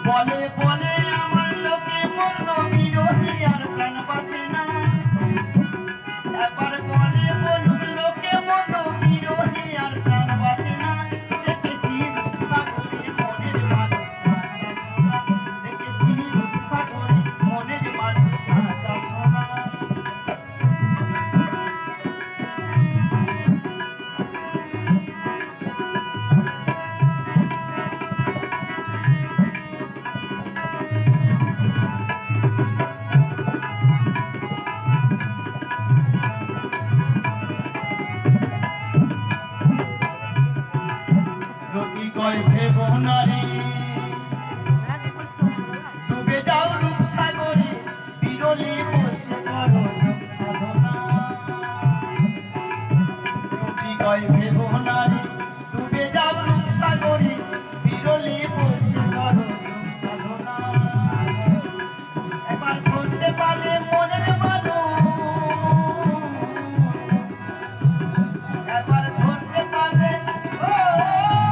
বলে বলে আমার লোকে বলল বিরোহী আর প্রাণ বাঁচে না। একবার বলে বলুক লোকে বলল বিরোহী আর প্রাণ বাঁচে না। দেখেছি সাগরে মনের মানুষ দেখেছি সাগরে মনের মানুষ সোনা। কয় ভেব নারী ডুবে যাও রূপ সাগরে বিরলি বসে করো সাধনা। কয় ভেব নারী ডুবে যাও রূপ সাগরে বিরলি বসে করো সাধনা। এবার ধরতে পারলে মনের মানুষ, একবার ধরতে পারলে মনের মানুষ